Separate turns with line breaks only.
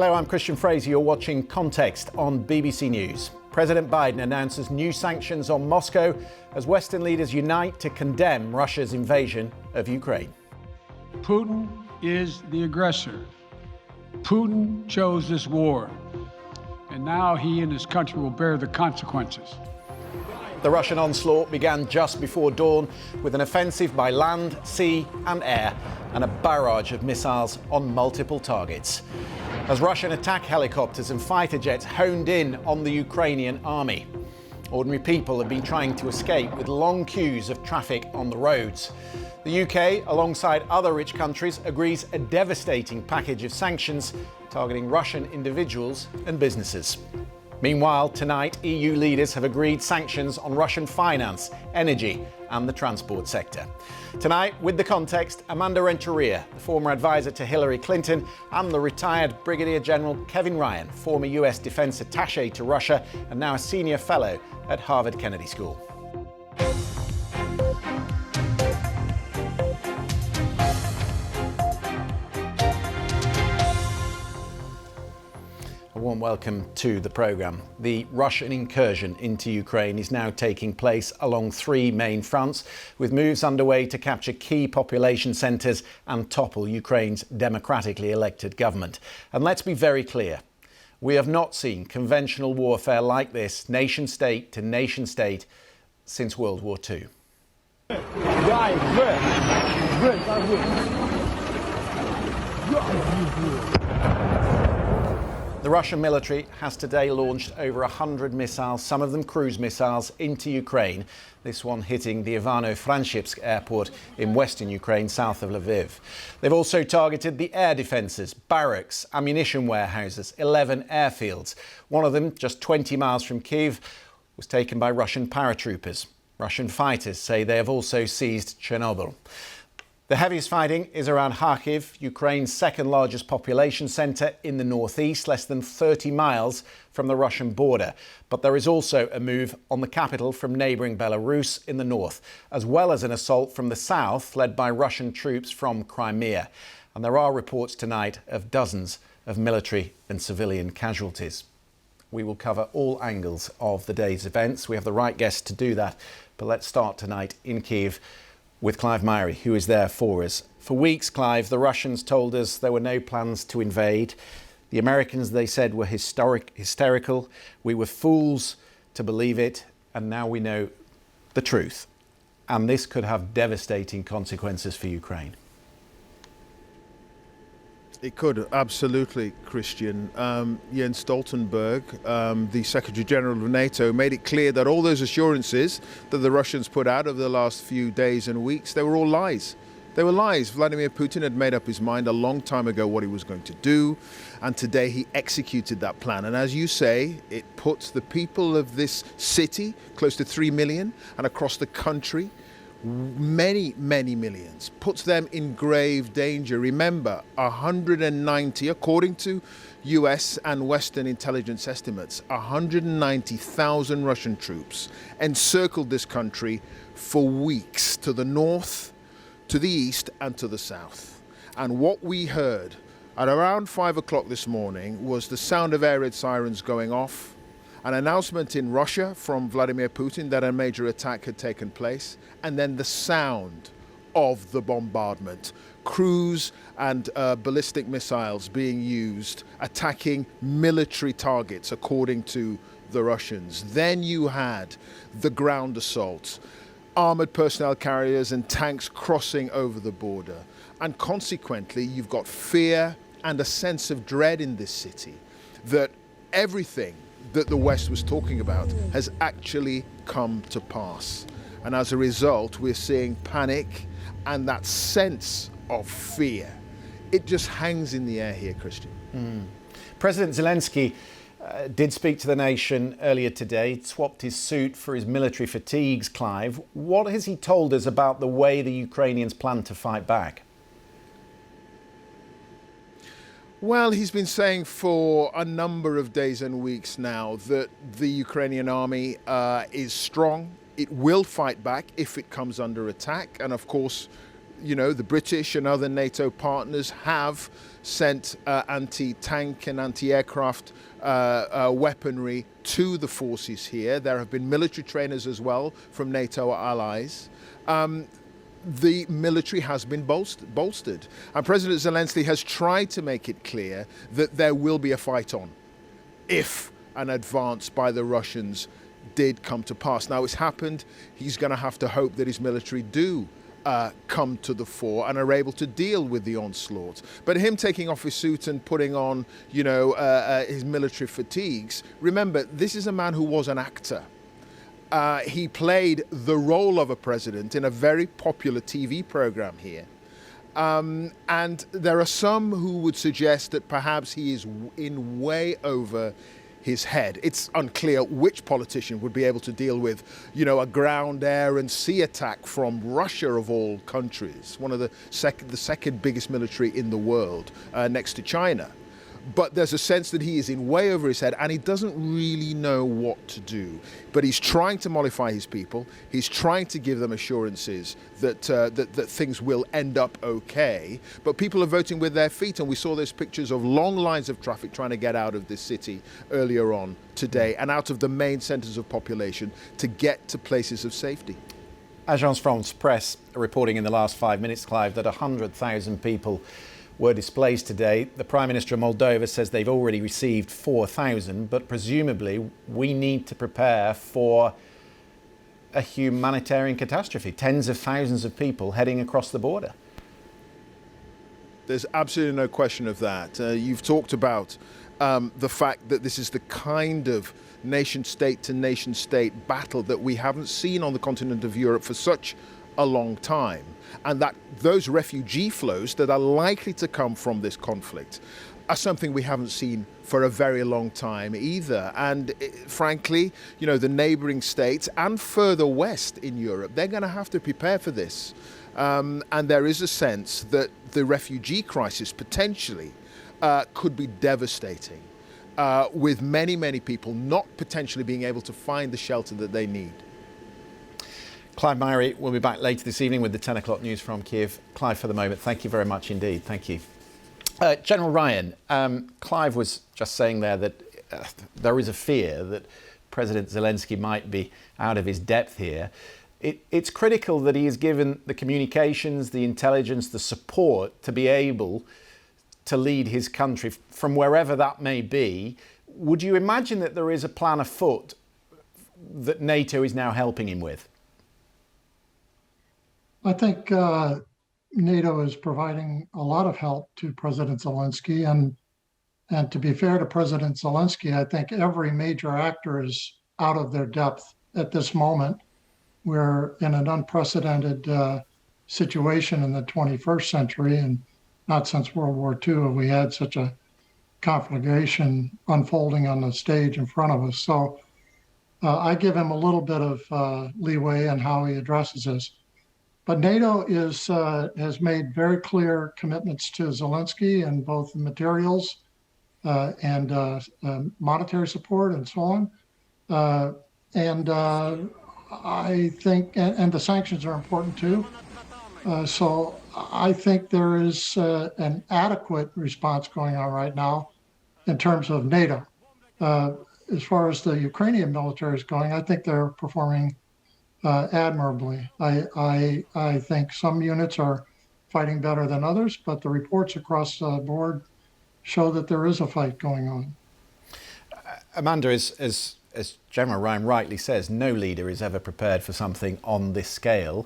Hello, I'm Christian Fraser. You're watching Context on BBC News. President Biden announces new sanctions on Moscow as Western leaders unite to condemn Russia's invasion of Ukraine.
Putin is the aggressor. Putin chose this war, and now he and his country will bear the consequences.
The Russian onslaught began just before dawn with an offensive by land, sea and air and a barrage of missiles on multiple targets. As Russian attack helicopters and fighter jets honed in on the Ukrainian army. Ordinary people have been trying to escape with long queues of traffic on the roads. The UK, alongside other rich countries, agrees a devastating package of sanctions targeting Russian individuals and businesses. Meanwhile, tonight, EU leaders have agreed sanctions on Russian finance, energy and the transport sector. Tonight, with the context, Amanda Renteria, the former advisor to Hillary Clinton, and the retired Brigadier General Kevin Ryan, former US Defense Attaché to Russia and now a senior fellow at Harvard Kennedy School. A warm welcome to the programme. The Russian incursion into Ukraine is now taking place along three main fronts, with moves underway to capture key population centres and topple Ukraine's democratically elected government. And let's be very clear, we have not seen conventional warfare like this, nation state to nation state, since World War II. The Russian military has today launched over 100 missiles, some of them cruise missiles, into Ukraine. This one hitting the Ivano-Frankivsk airport in western Ukraine, south of Lviv. They've also targeted the air defences, barracks, ammunition warehouses, 11 airfields. One of them, just 20 miles from Kyiv, was taken by Russian paratroopers. Russian fighters say they have also seized Chernobyl. The heaviest fighting is around Kharkiv, Ukraine's second largest population centre in the northeast, less than 30 miles from the Russian border. But there is also a move on the capital from neighbouring Belarus in the north, as well as an assault from the south led by Russian troops from Crimea. And there are reports tonight of dozens of military and civilian casualties. We will cover all angles of the day's events. We have the right guest to do that. But let's start tonight in Kyiv with Clive Myrie, who is there for us. For weeks, Clive, the Russians told us there were no plans to invade. The Americans, they said, were hysterical. We were fools to believe it. And now we know the truth. And this could have devastating consequences for Ukraine.
It could, absolutely, Christian. Jens Stoltenberg, the Secretary General of NATO, made it clear that all those assurances that the Russians put out over the last few days and weeks, they were all lies. They were lies. Vladimir Putin had made up his mind a long time ago what he was going to do, and today he executed that plan. And as you say, it puts the people of this city, close to 3 million, and across the country, many millions, puts them in grave danger. Remember, 190, according to US and Western intelligence estimates, 190,000 Russian troops encircled this country for weeks, to the north, to the east and to the south. And what we heard at around 5 o'clock this morning was the sound of air raid sirens going off, an announcement in Russia from Vladimir Putin that a major attack had taken place, and then the sound of the bombardment. Cruise and ballistic missiles being used, attacking military targets, according to the Russians. Then you had the ground assault, armoured personnel carriers and tanks crossing over the border. And consequently, you've got fear and a sense of dread in this city that everything that the West was talking about has actually come to pass. And as a result, we're seeing panic and that sense of fear. It just hangs in the air here, Christian.
President Zelensky did speak to the nation earlier today, swapped his suit for his military fatigues, Clive. What has he told us about the way the Ukrainians plan to fight back?
Well, he's been saying for a number of days and weeks now that the Ukrainian army is strong. It will fight back if it comes under attack. And of course, the British and other NATO partners have sent anti-tank and anti-aircraft weaponry to the forces here. There have been military trainers as well from NATO allies. The military has been bolstered. And President Zelensky has tried to make it clear that there will be a fight on if an advance by the Russians did come to pass. Now it's happened. He's going to have to hope that his military do come to the fore and are able to deal with the onslaught. But him taking off his suit and putting on, his military fatigues, remember, this is a man who was an actor. He played the role of a president in a very popular TV program here. And there are some who would suggest that perhaps he is in way over his head. It's unclear which politician would be able to deal with, a ground, air and sea attack from Russia of all countries, one of the second biggest military in the world, next to China. But there's a sense that he is in way over his head and he doesn't really know what to do. But he's trying to mollify his people. He's trying to give them assurances that things will end up okay. But people are voting with their feet, and we saw those pictures of long lines of traffic trying to get out of this city earlier on today and out of the main centres of population to get to places of safety.
Agence France Presse reporting in the last 5 minutes, Clive, that 100,000 people were displaced today. The Prime Minister of Moldova says they've already received 4,000, but presumably we need to prepare for a humanitarian catastrophe. Tens of thousands of people heading across the border.
There's absolutely no question of that. You've talked about the fact that this is the kind of nation-state to nation-state battle that we haven't seen on the continent of Europe for such a long time, and that those refugee flows that are likely to come from this conflict are something we haven't seen for a very long time either. And frankly, the neighboring states and further west in Europe, they're going to have to prepare for this. And there is a sense that the refugee crisis potentially could be devastating, with many, many people not potentially being able to find the shelter that they need.
Clive Myrie will be back later this evening with the 10 o'clock news from Kiev. Clive, for the moment, thank you very much indeed. Thank you. General Ryan, Clive was just saying there that there is a fear that President Zelensky might be out of his depth here. It's critical that he is given the communications, the intelligence, the support to be able to lead his country from wherever that may be. Would you imagine that there is a plan afoot that NATO is now helping him with?
I think NATO is providing a lot of help to President Zelensky, and to be fair to President Zelensky, I think every major actor is out of their depth at this moment. We're in an unprecedented situation in the 21st century, and not since World War II have we had such a conflagration unfolding on the stage in front of us. So I give him a little bit of leeway in how he addresses this. But NATO has made very clear commitments to Zelensky in both materials and monetary support and so on. I think, and the sanctions are important too. So I think there is an adequate response going on right now in terms of NATO. As far as the Ukrainian military is going, I think they're performing admirably. I think some units are fighting better than others, but the reports across the board show that there is a fight going on.
Amanda, as General Ryan rightly says, no leader is ever prepared for something on this scale.